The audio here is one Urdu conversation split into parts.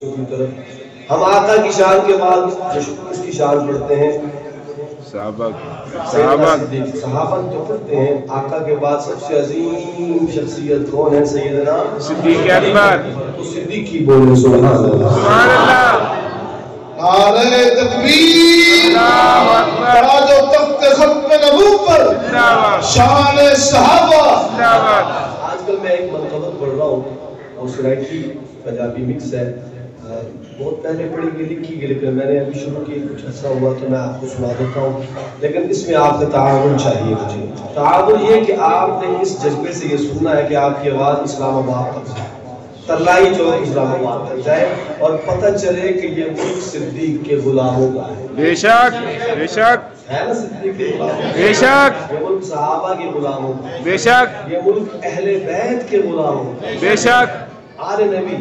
کی طرف ہم آقا کی شان کے بعد اس کی شان پڑھتے ہیں۔ صحابہ جو پڑھتے ہیں آقا کے بعد سب سے عظیم شخصیت کون ہے؟ سیدنا صدیق اکبر۔ تو صدیقی بولے سبحان اللہ، سبحان اللہ، نعرہ تکبیر، اللہ اکبر، تاج و تخت ختم نبوت، شان صحابہ۔ آج کل میں ایک منقبت پڑھ رہا ہوں اور سرائکی پنجابی مکس ہے، بہت پہلے پڑھی گئی لکھی گئی، لیکن میں نے ابھی شروع کی کچھ ایسا ہوا تو میں آپ کو سنا دیتا ہوں، لیکن اس میں آپ کا تعاون چاہیے مجھے۔ تعاون یہ کہ آپ نے اس جذبے سے یہ سننا ہے کہ آپ کی آواز اسلام آباد تک جائے، ترلائی چوک اسلام آباد تک جائے اور پتہ چلے کہ یہ ملک صدیق کے غلاموں کا ہے۔ بے شک بے شک ہے نا صدیق کے غلاموں، بے شک یہ ملک صحابہ کے غلاموں کا، بے شک یہ ملک اہل بیت کے غلاموں کا، بے شک آل نبی،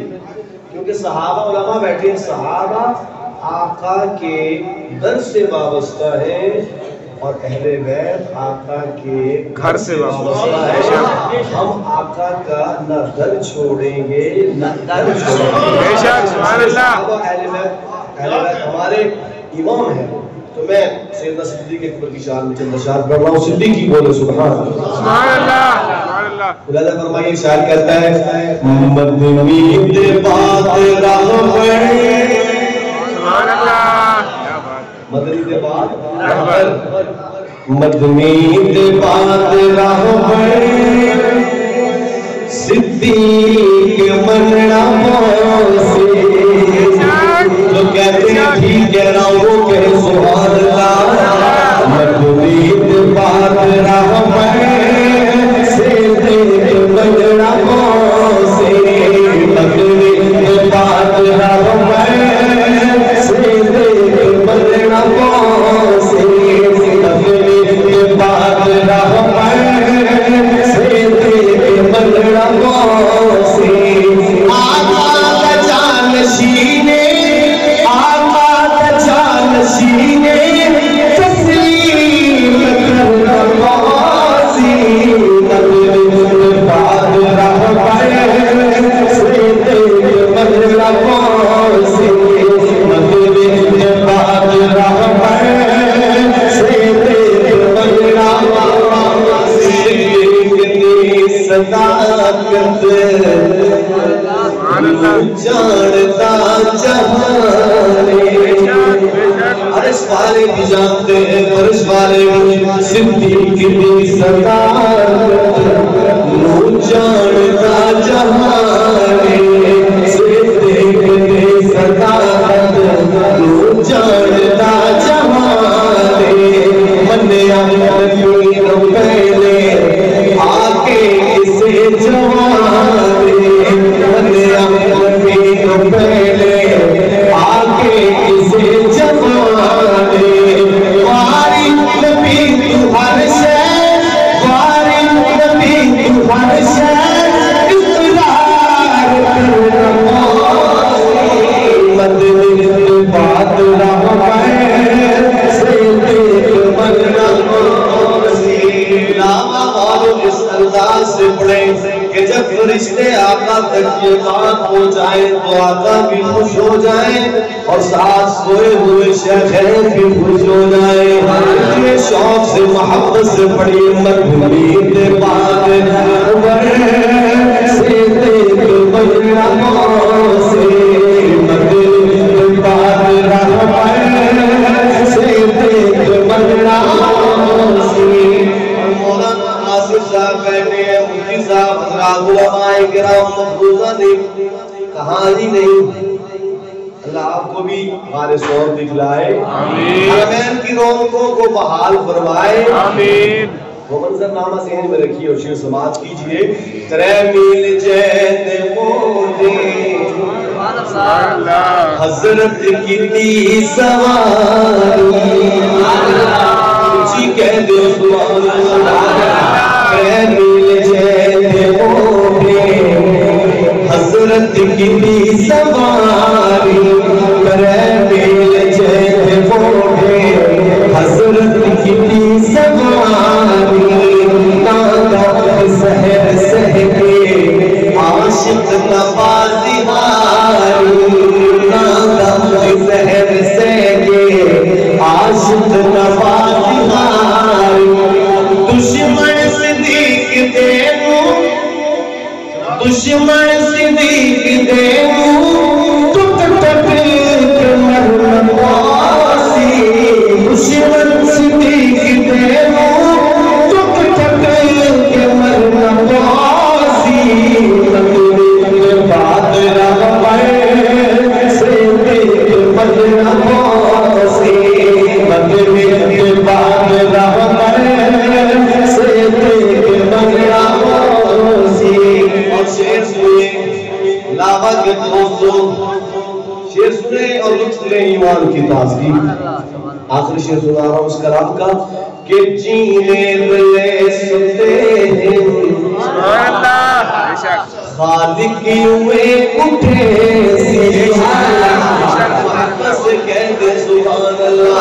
کیونکہ صحابہ علماء بیٹھے ہیں، صحابہ آقا کے در سے وابستہ ہیں اور اہل بیت آقا کے گھر سے وابستہ ہے۔ ہم آقا کا نہ در چھوڑیں گے نہ در چھوڑیں گے، بے شک سبحان اللہ۔ صحابہ اہل بیت ہمارے امام ہیں۔ تو میں سیدنا صدیق اکبر کی شان میں چند اشعار پڑھ رہا ہوں، صدیقی بولے سبحان اللہ، سبحان اللہ، سبحان اللہ۔ خدا فرمائیے، شاعر کہتا ہے مدنی بات راہبر، سبحان اللہ، کیا بات، مدنی بات راہبر، مدنی بات راہبر، صدیق مننا موسی، جو کہتے ہیں ٹھیک کہہ رہا ہوں وہ کہے سبحان اللہ۔ مدنی بات راہبر، صدیق مننا موسی، مدنی بات راہبر، صدیق مننا موسی، مدنی بات راہبر، صدیق مننا موسی، آقا کا جانشین، آقا کا جانشین، تسلیم کرنا موسی، مدنی بات راہبر، صدیق مننا موسی، مدنی بات راہبر، صدیق مننا موسی، کتنی صداقت جانتا جہاں، عرش والے بھی جانتے ہیں، فرش والے بھی، صدیق کی صداقت جانتا جہاں، صدیق کی صداقت جانتا جہاں، منیا نبیوں پہلے آکے اسے جوانے، منیا نبیوں پہلے آکے اسے جوانے، واری نبی تو ہر شے، واری نبی تو ہر شے، اقرار کرنا موسی، مدنی بات راہبر، صدیق مننا موسی۔ لاما والو اس انداز سے پڑھیں کہ جب فرشتے آقا تک یہ بات ہو جائیں تو آقا بھی خوش ہو جائیں اور ساتھ سوئے ہوئے شیخین بھی خوش ہو جائیں۔ یہ شوق سے محبت سے پڑھی مدنی بات راہبر، صدیق مننا موسی، مدنی بات راہبر، صدیق مننا موسی۔ مولانا آصف صاحب بیٹھے ہیں، مفتی صاحب حضرات علماء کرام مفروضہ نے کہانی نہیں، اللہ آپ کو بھی غار سور دکھلائے، حرمین کی رونقوں کو بحال فرمائے، آمین۔ وہ منظر نامہ ذہن میں رکھیے اور شعر سماعت کیجئے۔ ترے میل جین مودے حضرت کی تی سواری، جی کہہ دو سبحان اللہ۔ ترے میل جین مودے حضرت کی تی سواری، ترے میل جین مودے حضرت کی تی سواری، نادا سحر سہ کے عاشق نوازی ہاری، شعر سنیں اور لطف لیں ایمان کی تازگی. آخری شعر سنا رہا ہوں اس کلام کا کہ جینے دلے ستے ہیں سبحان اللہ بے شک خالق کیویں اٹھے سی بس کہتے سبحان اللہ.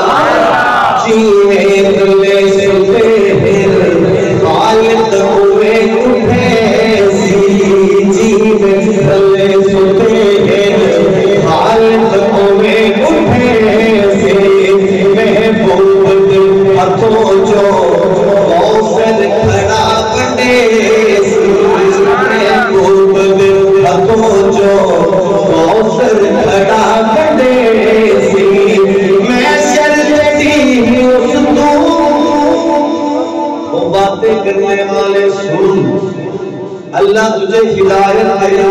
جینے دلے ستے ہیں خالق ہوئے اٹھے سی جینے دلے ستے ہیں خالق ہوئے اٹھے سی محبوب دل ہاتھوں جو غوثر کھڑا بنے سی محبوب دل ہاتھوں جو غوثر کھڑا بنے سی میں شرطی اس تو وہ باتیں کرنے والے سن اللہ تجھے ہدایت دے.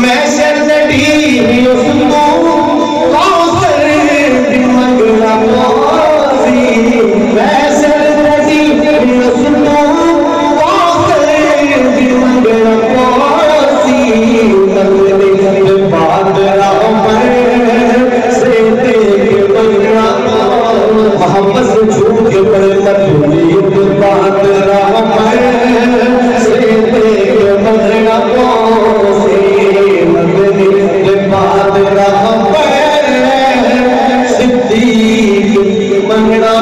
میں شرطی اس تو غوثر منگلا پاسی میں شرطی اس تو غوثر منگلا پاسی منگلے بعد رحمت سے دیکھ منگلا محبت سے چھوٹ کے برکت ہوئی بعد رحمت سے دیکھ منگلا پاسی منگلے بعد رحمت صدیق منگلا